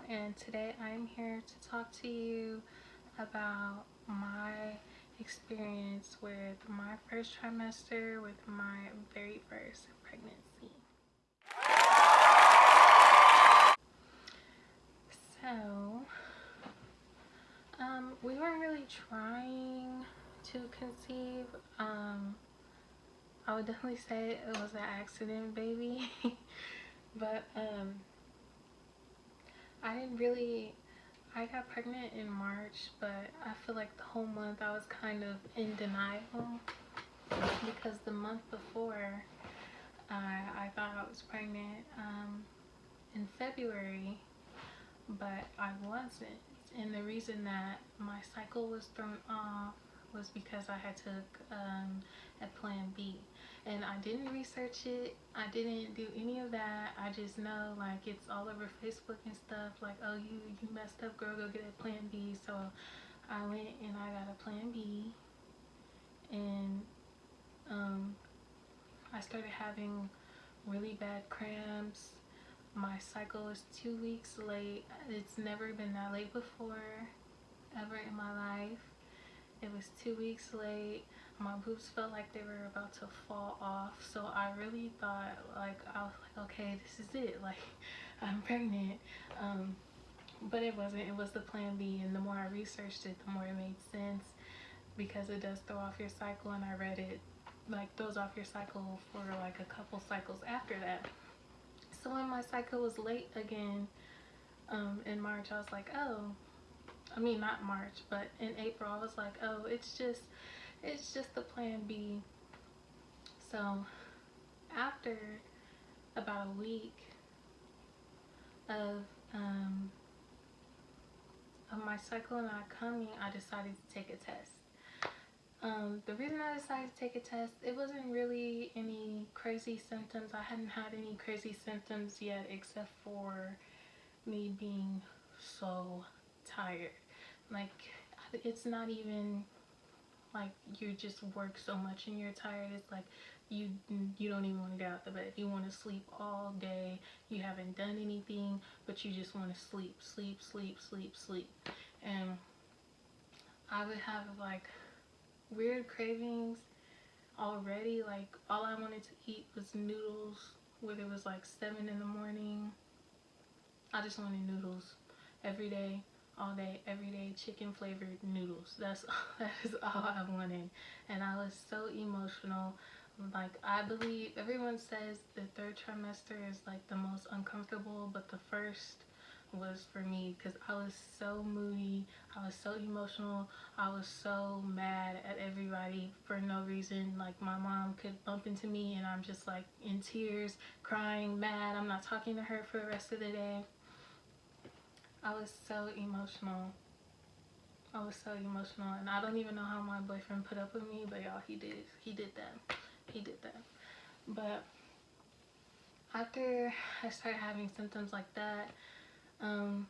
and today I'm here to talk to you about my experience with my first trimester with my very first pregnancy. So, we weren't really trying to conceive. I would definitely say it was an accident, baby. But I got pregnant in March, but I feel like the whole month I was kind of in denial because the month before I thought I was pregnant in February, but I wasn't. And the reason that my cycle was thrown off was because I had took a plan B, and I didn't research it. I didn't do any of that. I just know like it's all over Facebook and stuff like, oh, you messed up, girl, go get a plan B. So I went and I got a plan B, and I started having really bad cramps. My cycle is 2 weeks late. It's never been that late before, ever in my life. It was 2 weeks late. My boobs felt like they were about to fall off. So I really thought, like, I was like, okay, this is it. Like, I'm pregnant. But it wasn't. It was the plan B. And the more I researched it, the more it made sense, because it does throw off your cycle. And I read it, like, throws off your cycle for like a couple cycles after that. So when my cycle was late again, in March, I was like, oh, I mean, not March, but in April, I was like, oh, it's just the plan B. So after about a week of my cycle not coming, I decided to take a test. The reason I decided to take a test, it wasn't really any crazy symptoms. I hadn't had any crazy symptoms yet, except for me being so tired. Like, it's not even like you just work so much and you're tired. It's like you don't even want to get out the bed. You want to sleep all day. You haven't done anything, but you just want to sleep. And I would have like weird cravings already. Like, all I wanted to eat was noodles, whether it was like 7 in the morning. I just wanted noodles every day, all day, every day, chicken flavored noodles. That is all I wanted. And I was so emotional. Like, I believe everyone says the third trimester is like the most uncomfortable, but the first was for me because I was so moody, I was so emotional, I was so mad at everybody for no reason. Like, my mom could bump into me and I'm just like in tears, crying, mad. I'm not talking to her for the rest of the day. I was so emotional. And I don't even know how my boyfriend put up with me, but y'all, he did that. But after I started having symptoms like that, I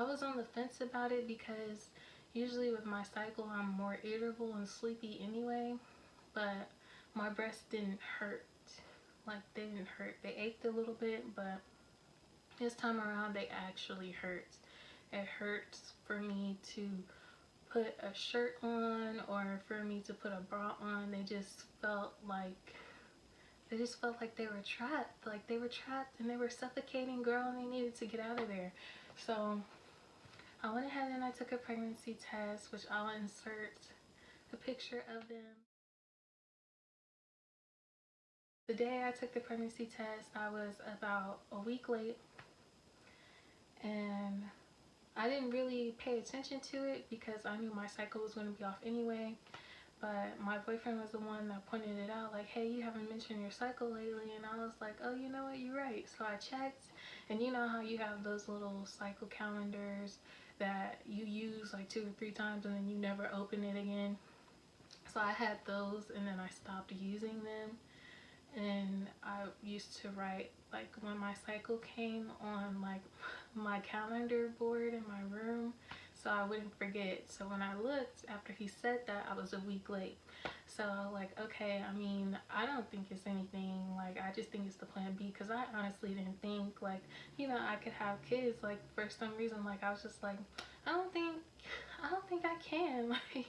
was on the fence about it because usually with my cycle I'm more irritable and sleepy anyway, but my breasts didn't hurt. Like, they didn't hurt. They ached a little bit, but this time around they actually hurt. It hurts for me to put a shirt on or for me to put a bra on. They just felt like they were trapped. Like, they were trapped and they were suffocating, girl, and they needed to get out of there. So I went ahead and I took a pregnancy test, which I'll insert a picture of them. The day I took the pregnancy test, I was about a week late, and I didn't really pay attention to it because I knew my cycle was going to be off anyway. But my boyfriend was the one that pointed it out, like, hey, you haven't mentioned your cycle lately. And I was like, oh, you know what, you're right. So I checked, and you know how you have those little cycle calendars that you use like 2 or 3 times and then you never open it again. So I had those, and then I stopped using them. And I used to write like when my cycle came on like my calendar board in my room. so I wouldn't forget. So when I looked after he said that, I was a week late. So I was like, okay, I mean, I don't think it's anything, like, I just think it's the plan B, because I honestly didn't think, like, you know, I could have kids. Like, for some reason, like, I was just like, I don't think I can. Like,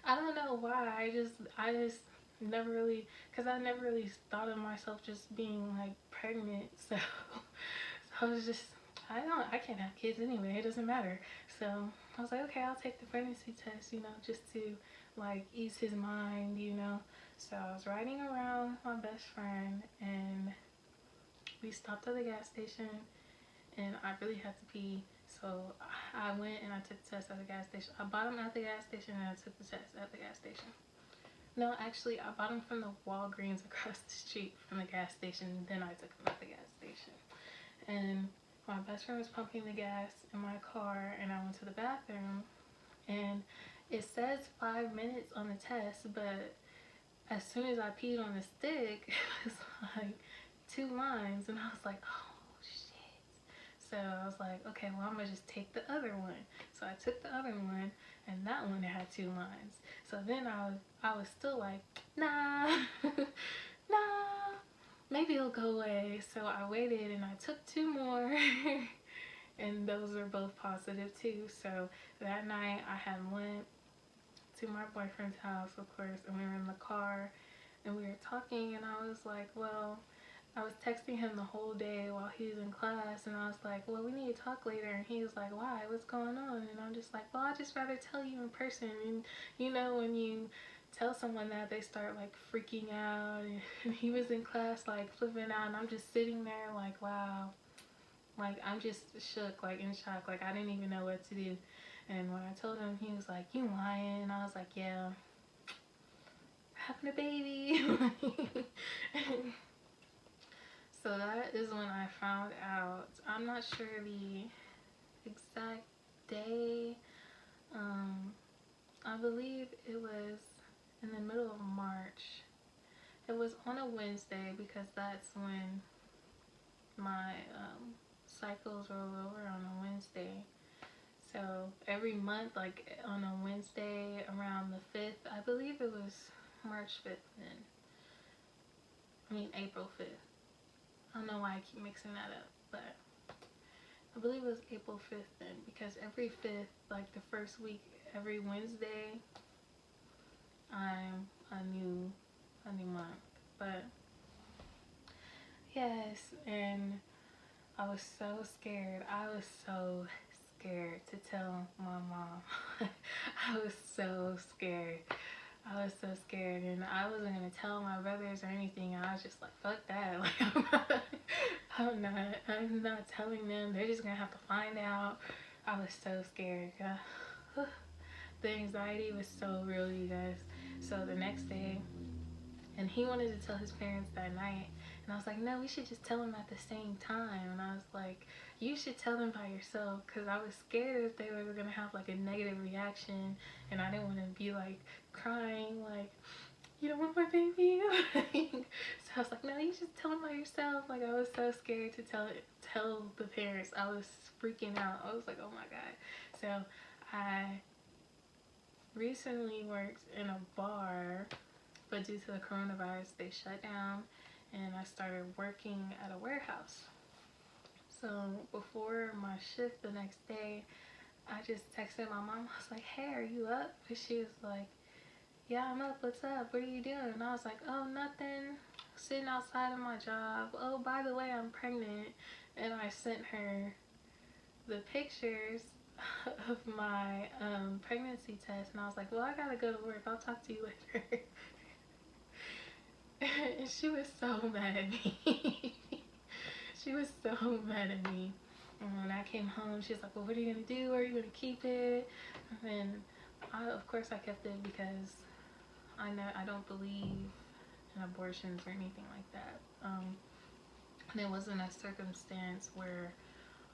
I don't know why. I just never really, because I never really thought of myself just being, like, pregnant. So, so I was just, I can't have kids anyway. It doesn't matter. So I was like, okay, I'll take the pregnancy test, you know, just to, like, ease his mind, you know. So I was riding around with my best friend, and we stopped at the gas station, and I really had to pee. So I went and I took the test at the gas station. I bought them at the gas station, and I took the test at the gas station. No, actually, I bought them from the Walgreens across the street from the gas station. Then I took them at the gas station. And my best friend was pumping the gas in my car, and I went to the bathroom. And it says 5 minutes on the test, but as soon as I peed on the stick, it was like 2 lines. And I was like, oh, so I was like, okay, well, I'm gonna just take the other one. So I took the other one, and that one had 2 lines. So then I was still like, nah, nah, maybe it'll go away. So I waited, and I took 2 more, and those were both positive too. So that night I had went to my boyfriend's house, of course, and we were in the car, and we were talking, and I was like, well, I was texting him the whole day while he was in class, and I was like, well, we need to talk later. And he was like, why? What's going on? And I'm just like, well, I'd just rather tell you in person. And you know, when you tell someone that, they start like freaking out. And he was in class like flipping out, and I'm just sitting there like, wow. Like, I'm just shook, like in shock. Like, I didn't even know what to do. And when I told him, he was like, you lying? And I was like, yeah, having a baby. So that is when I found out. I'm not sure the exact day. I believe it was in the middle of March. It was on a Wednesday, because that's when my cycles roll over, on a Wednesday. So every month, like on a Wednesday around the 5th, I believe it was March 5th then. I mean April 5th. I don't know why I keep mixing that up, but I believe it was April 5th then, because every 5th, like the first week, every Wednesday, I'm a new month. But yes, and I was so scared. I was so scared to tell my mom. I was so scared. I was so scared, and I wasn't gonna tell my brothers or anything. I was just like, fuck that. Like, I'm not telling them. They're just gonna have to find out. I was so scared. The anxiety was so real, you guys. So the next day, and he wanted to tell his parents that night, and I was like, no, we should just tell them at the same time. And I was like, you should tell them by yourself, because I was scared that they were gonna have like a negative reaction, and I didn't want to be like crying like, you don't want my baby. So I was like, no, you just tell them by yourself. Like, I was so scared to tell the parents. I was freaking out. I was like, oh my god. So I recently worked in a bar, but due to the coronavirus, they shut down, and I started working at a warehouse. So before my shift the next day, I just texted my mom. I was like, hey, are you up? And she was like, yeah, I'm up. What's up? What are you doing? And I was like, oh, nothing. Sitting outside of my job. Oh, by the way, I'm pregnant. And I sent her the pictures of my pregnancy test. And I was like, well, I gotta go to work. I'll talk to you later. And she was so mad at me. She was so mad at me. And when I came home, she was like, well, what are you gonna do? Are you gonna keep it? And of course I kept it, because I don't believe in abortions or anything like that. And it wasn't a circumstance where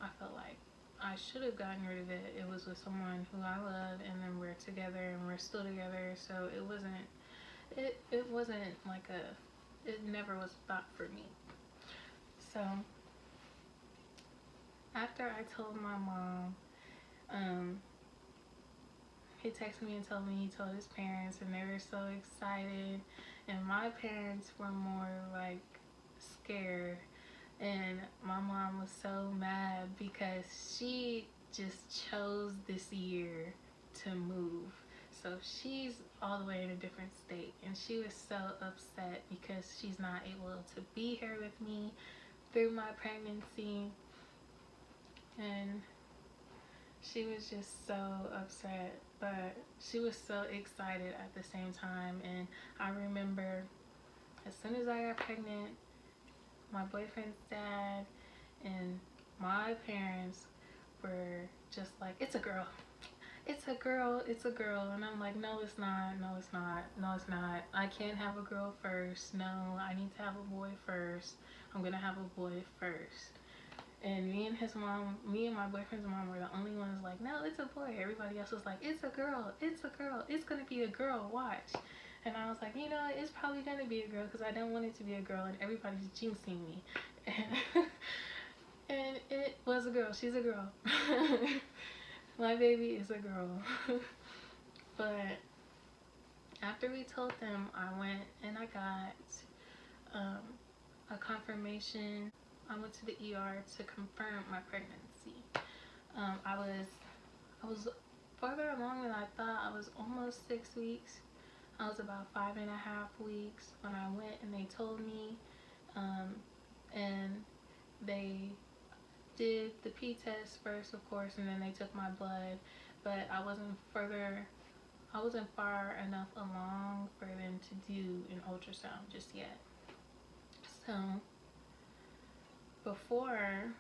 I felt like I should have gotten rid of it. It was with someone who I love, and then we're together, and we're still together. So it wasn't like it never was a thought for me. So after I told my mom, he texted me and told me he told his parents, and they were so excited. And my parents were more like scared. And my mom was so mad because she just chose this year to move. So she's all the way in a different state, and she was so upset because she's not able to be here with me through my pregnancy. And she was just so upset, but she was so excited at the same time. And I remember as soon as I got pregnant, my boyfriend's dad and my parents were just like, it's a girl, it's a girl, it's a girl. And I'm like, no, it's not, no, it's not, no, it's not. I can't have a girl first. No, I need to have a boy first. I'm gonna have a boy first. And me and my boyfriend's mom were the only ones like, no, it's a boy. Everybody else was like, it's a girl, it's a girl, it's gonna be a girl, watch. And I was like, you know, it's probably gonna be a girl because I don't want it to be a girl, and everybody's jinxing me. And it was a girl. She's a girl. My baby is a girl. But after we told them, I went and I got a confirmation. I went to the ER to confirm my pregnancy. I was farther along than I thought. I was almost 6 weeks. I was about 5.5 weeks when I went, and they told me, and they did the P test first, of course, and then they took my blood. But I wasn't far enough along for them to do an ultrasound just yet. So before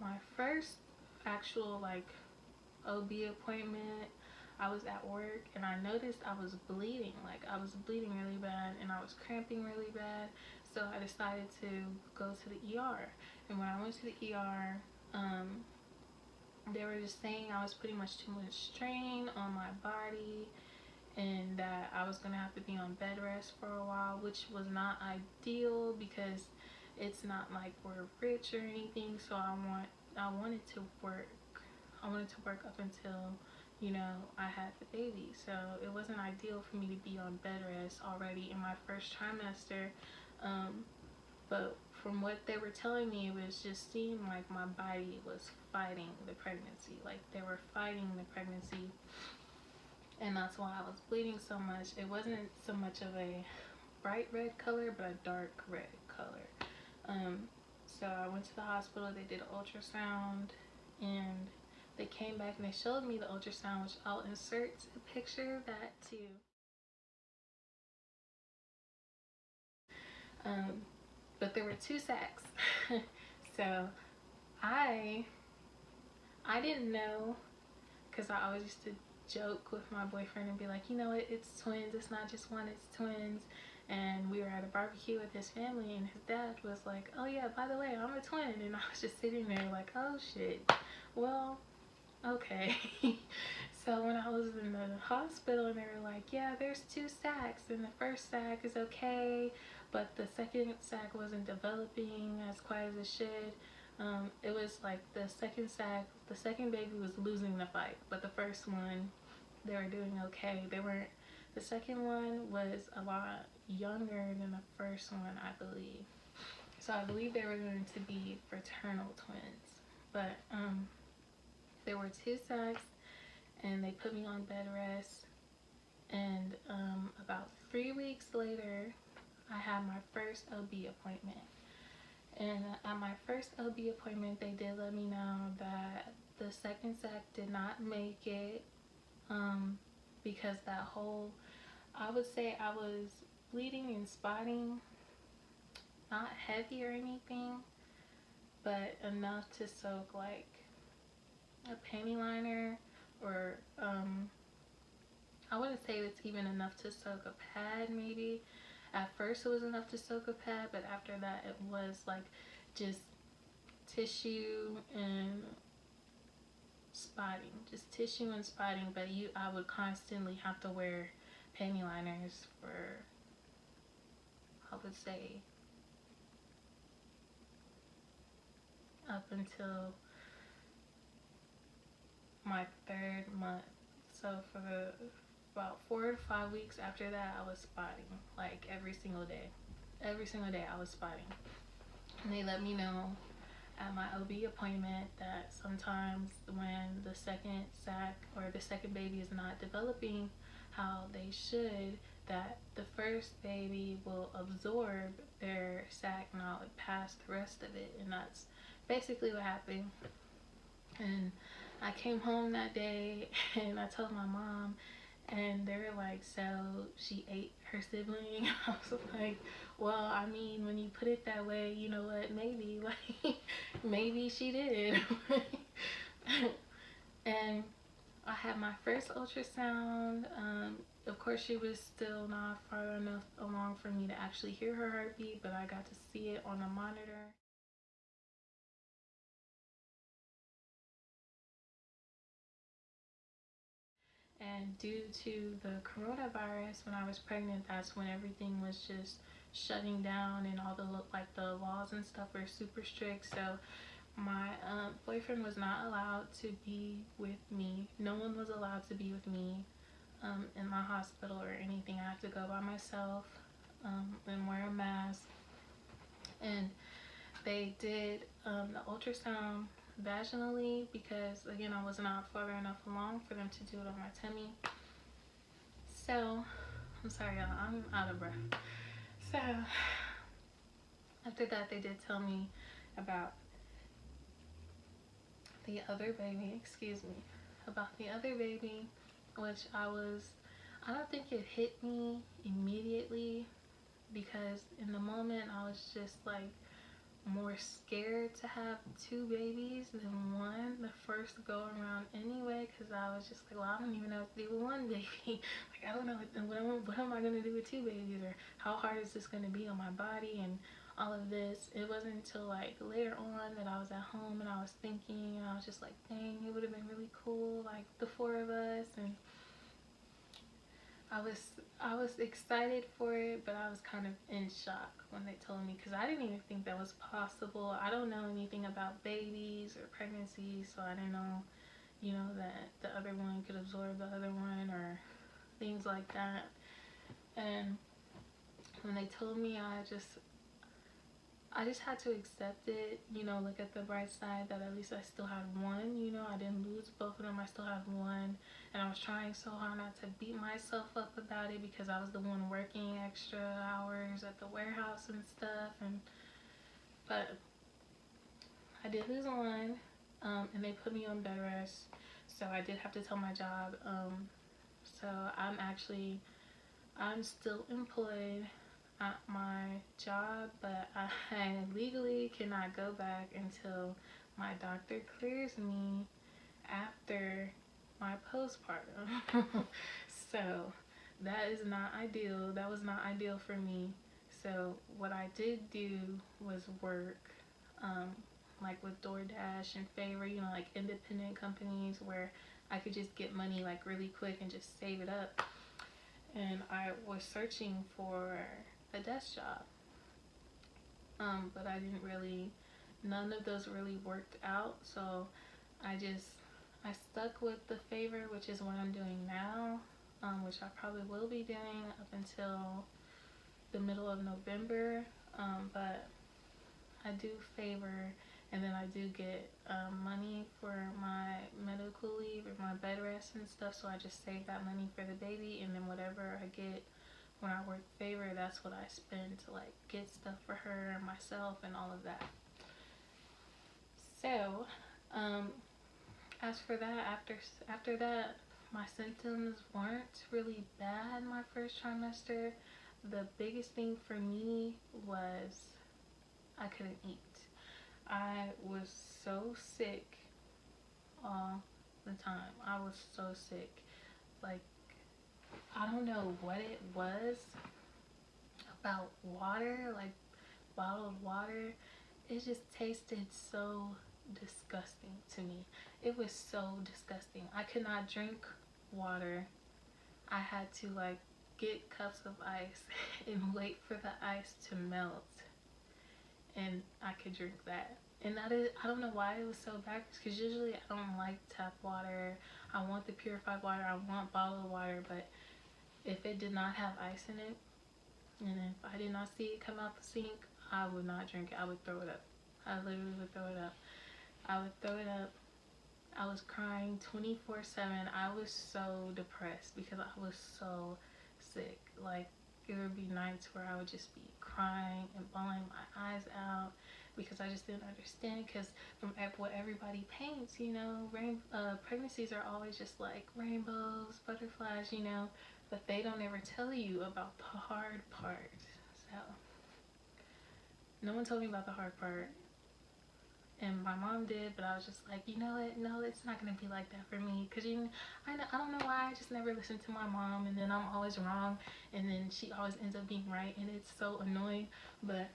my first actual like OB appointment, I was at work and I noticed I was bleeding. Like, I was bleeding really bad and I was cramping really bad. So I decided to go to the ER. And when I went to the ER, they were just saying I was putting too much strain on my body, and that I was gonna have to be on bed rest for a while, which was not ideal because it's not like we're rich or anything. So I wanted to work up until, you know, I had the baby. So it wasn't ideal for me to be on bed rest already in my first trimester. But from what they were telling me, it was just seemed like my body was fighting the pregnancy. Like, they were fighting the pregnancy. And that's why I was bleeding so much. It wasn't so much of a bright red color, but a dark red color. So I went to the hospital. They did an ultrasound, and they came back and they showed me the ultrasound, which I'll insert a picture of that too. But there were 2 sacs. So I didn't know, because I always used to joke with my boyfriend and be like, you know what, it's twins, it's not just one, it's twins. And we were at a barbecue with his family, and his dad was like, oh yeah, by the way, I'm a twin. And I was just sitting there like, oh shit, well, okay. So when I was in the hospital and they were like, yeah, there's 2 sacs, and the first sac is okay, but the second sac wasn't developing as quite as it should. It was like the second baby was losing the fight, but the first one, they were doing okay. The second one was a lot younger than the first one, I believe. So I believe they were going to be fraternal twins. But there were 2 sacs, and they put me on bed rest. And about 3 weeks later, I had my first OB appointment. And at my first OB appointment, they did let me know that the second sac did not make it, because I would say I was bleeding and spotting, not heavy or anything, but enough to soak like a panty liner, or I wouldn't say it's even enough to soak a pad. Maybe at first it was enough to soak a pad, but after that it was like just tissue and spotting, but I would constantly have to wear panty liners for, I would say, up until my 3rd month. So for about 4 to 5 weeks after that, I was spotting like every single day. Every single day I was spotting. And they let me know at my OB appointment that sometimes when the second sac or the second baby is not developing how they should, that the first baby will absorb their sac and I'll pass the rest of it. And that's basically what happened. And I came home that day and I told my mom, and they were like, so she ate her sibling? I was like, well, I mean, when you put it that way, you know what, maybe, like, maybe she did. And I had my first ultrasound. Of course, she was still not far enough along for me to actually hear her heartbeat, but I got to see it on a monitor. And due to the coronavirus, when I was pregnant, that's when everything was just shutting down and all the like the laws and stuff were super strict. So my boyfriend was not allowed to be with me. No one was allowed to be with me in my hospital or anything. I had to go by myself and wear a mask. And they did the ultrasound vaginally because, again, I was not far enough along for them to do it on my tummy. So I'm sorry, y'all, I'm out of breath. So after that, they did tell me about the other baby, about the other baby, which I don't think it hit me immediately because in the moment I was just like more scared to have two babies than one the first go around anyway, because I was just like, well, I don't even know what to do with one baby. Like, I don't know what am I going to do with two babies, or how hard is this going to be on my body and all of this. It wasn't until like later on that I was at home and I was thinking, and I was just like, dang, it would have been really cool, like the four of us. And I was excited for it, but I was kind of in shock when they told me, because I didn't even think that was possible. I don't know anything about babies or pregnancy, so I didn't know, you know, that the other one could absorb the other one or things like that. And when they told me, I just had to accept it, you know, look at the bright side that at least I still had one, you know, I didn't lose both of them, I still had one. And I was trying so hard not to beat myself up about it because I was the one working extra hours at the warehouse and stuff. But I did lose one, and they put me on bed rest, so I did have to tell my job. So I'm still employed at my job, but I legally cannot go back until my doctor clears me after my postpartum. So that is not ideal. That was not ideal for me. So what I did do was work like with DoorDash and Favor, you know, like independent companies where I could just get money like really quick and just save it up. And I was searching for a desk job, but none of those really worked out. So I stuck with the Favor, which is what I'm doing now, which I probably will be doing up until the middle of November. But I do Favor, and then I do get money for my medical leave or my bed rest and stuff. So I just save that money for the baby, and then whatever I get when I work Favor, that's what I spend to like get stuff for her and myself and all of that. So as for that, after that, my symptoms weren't really bad my first trimester. The biggest thing for me was I couldn't eat. I was so sick all the time. I was so sick. Like, I don't know what it was about water, like bottled water. It just tasted so disgusting to me. It was so disgusting. I could not drink water. I had to like get cups of ice and wait for the ice to melt. and I could drink that. And that is, I don't know why it was so backwards, because usually I don't like tap water. I want the purified water, I want bottled water, but if it did not have ice in it, and if I did not see it come out the sink, I would not drink it. I would throw it up. I literally would throw it up. I would throw it up. I was crying 24/7. I was so depressed because I was so sick. Like, it would be nights where I would just be crying and bawling my eyes out because I just didn't understand. Because from what everybody paints, you know, pregnancies are always just like rainbows, butterflies, you know, but they don't ever tell you about the hard part. So no one told me about the hard part. And my mom did, but I was just like, you know what, no, it's not gonna be like that for me, because I don't know why, I just never listened to my mom, and then I'm always wrong, and then she always ends up being right, and it's so annoying. But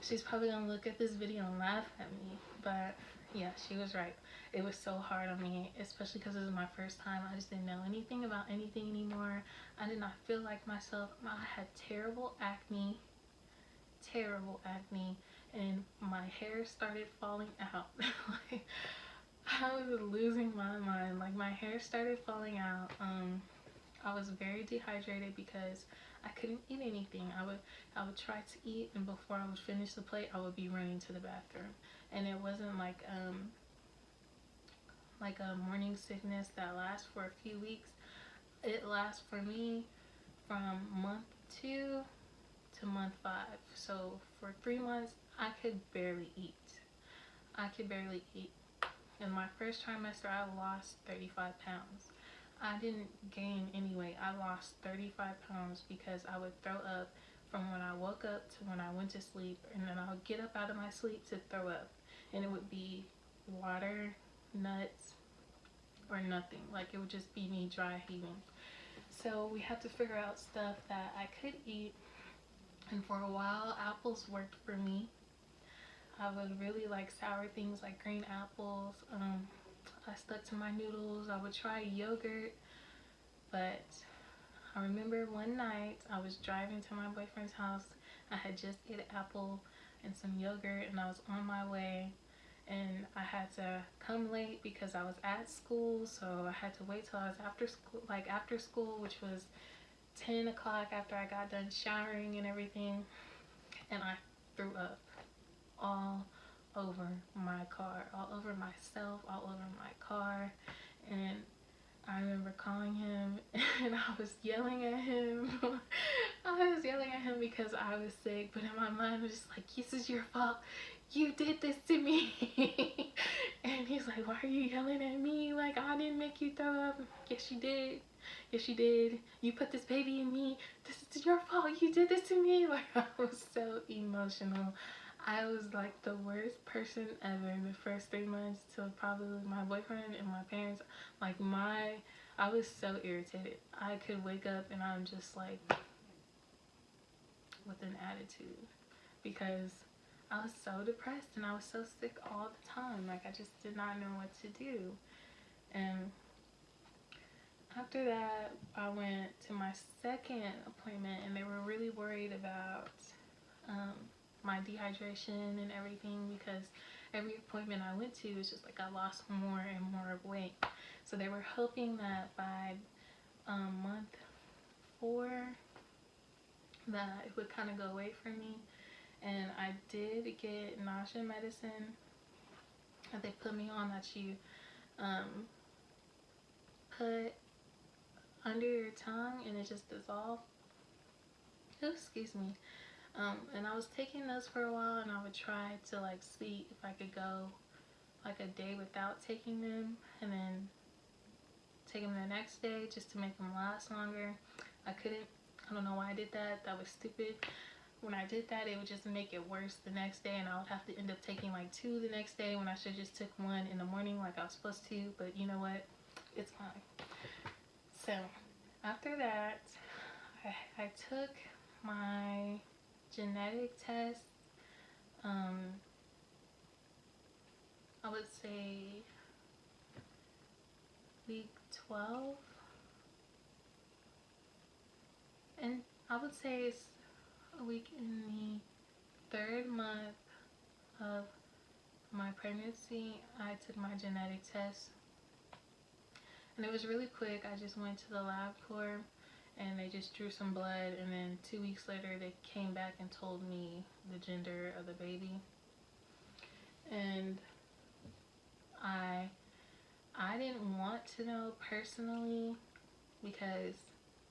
she's probably gonna look at this video and laugh at me, but yeah, she was right. It was so hard on me, especially because it was my first time. I just didn't know anything about anything anymore. I did not feel like myself. I had terrible acne, and my hair started falling out. Like, I was losing my mind. Like, my hair started falling out. I was very dehydrated because I couldn't eat anything. I would try to eat, and before I would finish the plate, I would be running to the bathroom. And it wasn't like a morning sickness that lasts for a few weeks. It lasts for me from month 2 to month 5. So for 3 months, I could barely eat. In my first trimester, I lost 35 pounds. I didn't gain any weight. I lost 35 pounds because I would throw up from when I woke up to when I went to sleep, and then I would get up out of my sleep to throw up. And it would be water, nuts, or nothing. Like, it would just be me dry heaving. So we had to figure out stuff that I could eat. And for a while, apples worked for me. I would really like sour things like green apples. I stuck to my noodles. I would try yogurt. But I remember one night I was driving to my boyfriend's house. I had just ate an apple and some yogurt, and I was on my way. And I had to come late because I was at school. So I had to wait till I was after school, which was 10 o'clock after I got done showering and everything, and I threw up all over my car, all over myself, all over my car. And I remember calling him and I was yelling at him. I was yelling at him because I was sick, but in my mind I was just like, this is your fault. You did this to me. And he's like, why are you yelling at me? Like, I didn't make you throw up. Yes, you did. Yes, you did. You put this baby in me. This is your fault. You did this to me. Like, I was so emotional. I was like the worst person ever the first 3 months till probably my boyfriend and my parents. Like, I was so irritated. I could wake up and I'm just like with an attitude because I was so depressed and I was so sick all the time. Like, I just did not know what to do. And after that, I went to my second appointment, and they were really worried about my dehydration and everything, because every appointment I went to was just like I lost more and more weight. So they were hoping that by month 4 that it would kind of go away for me. And I did get nausea medicine that they put me on, that you put under your tongue and it just dissolved. Oh, excuse me. And I was taking those for a while, and I would try to like see if I could go like a day without taking them, and then take them the next day just to make them last longer. I couldn't. I don't know why I did that. That was stupid. When I did that, it would just make it worse the next day, and I would have to end up taking like 2 the next day when I should just took 1 in the morning like I was supposed to. But you know what? It's fine. So after that, I took my genetic test. I would say week 12, and I would say it's a week in 3rd month of my pregnancy, I took my genetic test, and it was really quick. I just went to the LabCorp and they just drew some blood, and then 2 weeks later they came back and told me the gender of the baby. And I didn't want to know personally because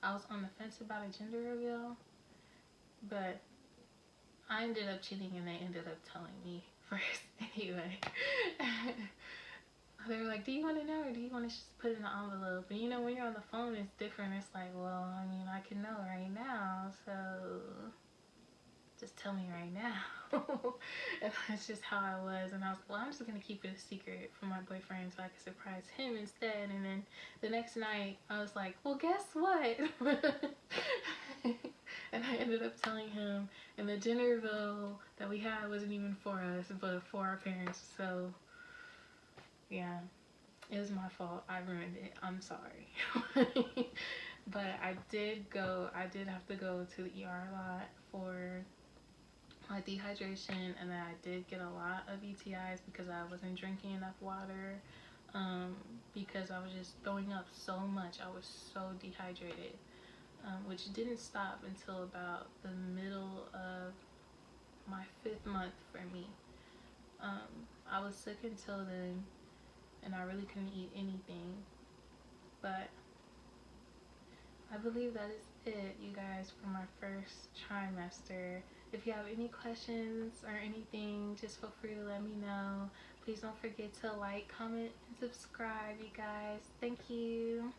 I was on the fence about a gender reveal, but I ended up cheating and they ended up telling me first anyway. They were like, do you want to know or do you want to just put it in the envelope? And you know, when you're on the phone, it's different. It's like, well, I mean, I can know right now, so just tell me right now. And that's just how I was. And I was like, well, I'm just going to keep it a secret from my boyfriend so I can surprise him instead. And then the next night, I was like, well, guess what? And I ended up telling him, and the gender reveal that we had wasn't even for us, but for our parents. So yeah, it was my fault. I ruined it. I'm sorry. But I did have to go to the ER a lot for my dehydration, and then I did get a lot of UTIs because I wasn't drinking enough water, because I was just throwing up so much. I was so dehydrated, which didn't stop until about the middle of my 5th month for me. I was sick until then, and I really couldn't eat anything, but I believe that is it, you guys, for my first trimester. If you have any questions or anything, just feel free to let me know. Please don't forget to like, comment, and subscribe, you guys. Thank you.